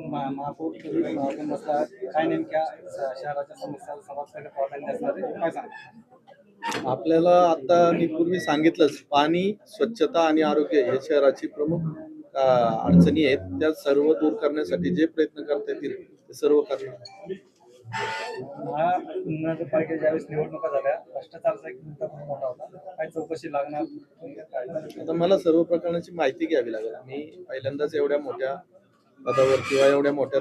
महापौर आपण बसला काय नेमक्या शहराच्या समस्या सर्वात पहिले प्राधान्य असणार आहे काय सांगा? आपल्याला आता मी पूर्वी सांगितलंच, पाणी, स्वच्छता आणि आरोग्य हे शहराची प्रमुख अडचणी आहेत. त्या सर्व दूर करण्यासाठी जे प्रयत्न करता येतील ते सर्व करणार. महानगरपालिकेच्या ज्यावेळेस निवडणुका झाल्या भ्रष्टाचाराचा एक मुद्दा खूप मोठा होता. काय चौकशी लागणार आता मला सर्व प्रकारची माहिती घ्यावी लागेल. मी पहिल्यांदाच एवढ्या मोठ्या पदावर किंवा एवढ्या मोठ्या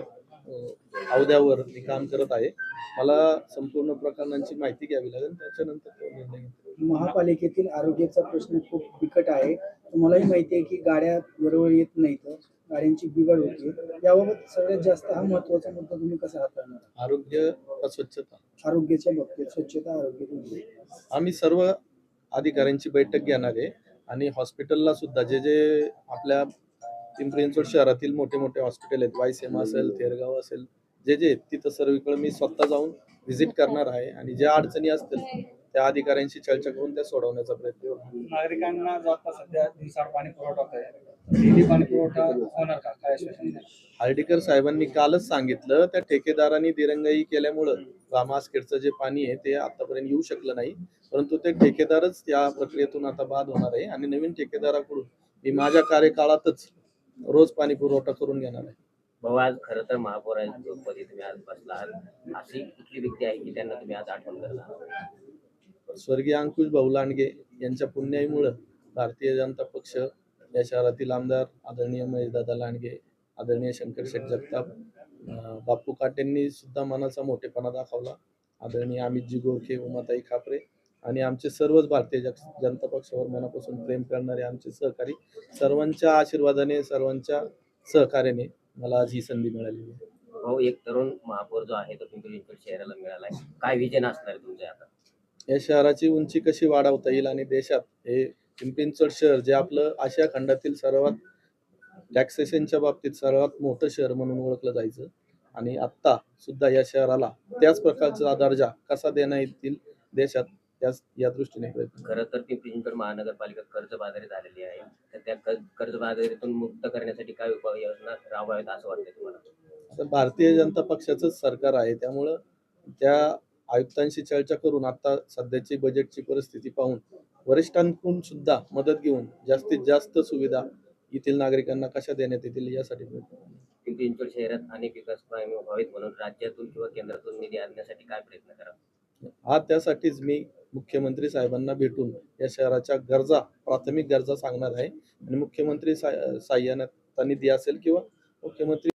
अहद्यावर मी काम करत आहे. मला संपूर्ण प्रकरणांची माहिती घ्यावी लागेल, त्याच्यानंतर तो निर्णय घेतो. महापालिकेतील आरोग्याचा प्रश्न खूप बिकट आहे. तुम्हालाही माहिती आहे की गाड्या बरोबर येत नाहीत, गाड्यांची बिघड होते. याबाबत सगळ्यात जास्त हा महत्त्वाचा मुद्दा तुम्ही कसा हाताळणार? आरोग्य व स्वच्छता, आरोग्याच्या बाबतीत स्वच्छता आरोग्य आम्ही सर्व अधिकाऱ्यांची बैठक घेणार आहे आणि हॉस्पिटलला सुद्धा जे जे आपल्या पिंपरी चिंचवड शहरातील मोठे मोठे हॉस्पिटल आहेत, वायसीएम असेल, थेरगाव असेल, जे जे तिथं सर्वीकडे मी स्वतः जाऊन व्हिजिट करणार आहे आणि ज्या अडचणी असतील त्या अधिकाऱ्यांशी चर्चा करून त्या सोडवण्याचा प्रयत्न करू. नागरिकांना जो आता सध्या दिवसाआड पाणी पुरवठा होत आहे, डेली पाणी पुरवठा होणार का काय आश्वासन आहे? हार्डीकर साहेबांनी कालच सांगितलं, त्या ठेकेदारांनी दिरंगाई केल्यामुळं रामासखेडचं जे पाणी आहे ते आतापर्यंत येऊ शकलं नाही, परंतु ते ठेकेदारच या प्रक्रियेतून आता बाद होणार आहे आणि नवीन ठेकेदाराकडून मी माझ्या कार्यकाळातच रोज पाणी पुरवठा करून घेणार आहे. भाऊ, आज खरं तर महापौरांपदी तुम्ही आज बसला आहात. अशी कुठली व्यक्ती आहे की त्यांना तुम्ही आज आठवण करणार? स्वर्गीय अंकुश भाऊ लांडगे यांच्या पुण्याईमुळं भारतीय जनता पक्ष या शहरातील आमदार आदरणीय महेशदादा लांडगे, आदरणीय शंकर शेठ जगताप, बापू काटेंनी सुद्धा मनाचा मोठेपणा दाखवला, आदरणीय अमितजी गोरखे, उमाताई खापरे आणि आमचे सर्वच भारतीय जनता पक्षावर मनापासून प्रेम करणारे आमचे सहकारी, सर्वांच्या आशीर्वादाने, सर्वांच्या सहकार्याने मला आज ही संधी मिळाली आहे. भाऊ, एक तरुण महापौर जो आहे तो पिंपरी चिंचवड शहराला मिळाला आहे. काय विजन असणार आहे तुमचे आता? या शहराची उंची कशी वाढवता येईल आणि देशात हे पिंपरी चिंचवड शहर जे आपलं आशिया खंडातील सर्वात टॅक्सेशनच्या बाबतीत सर्वात मोठं शहर म्हणून ओळखलं जायचं आणि आत्ता सुद्धा या शहराला त्याच प्रकारचा दर्जा कसा देण्यात येतील देशात, त्याच या दृष्टीने प्रयत्न. खरं तर पिंपरी चिंचवड महानगरपालिका कर्जबाजारी झालेली आहे, तर त्या कर्जबाजारीतून मुक्त करण्यासाठी काय उपाययोजना राबवाव्यात असं वाटतंय तुम्हाला? आता भारतीय जनता पक्षाचंच सरकार आहे, त्यामुळं त्या आयुक्तांशी चर्चा करून आता सध्याची बजेटची परिस्थिती पाहून वरिष्ठांकडून सुद्धा मदत घेऊन जास्तीत जास्त सुविधा येथील नागरिकांना कशा देण्यात येतील यासाठी पिंपरी चिंचवड शहरात अनेक विकास कामे व्हावेत म्हणून राज्यातून किंवा केंद्रातून निधी आणण्यासाठी काय प्रयत्न करा? हा त्यासाठीच मी मुख्यमंत्री साहेबांना भेटून या शहराच्या गरजा, प्राथमिक गरजा सांगणार आहे आणि मुख्यमंत्री सहाय्याने निधी असेल किंवा मुख्यमंत्री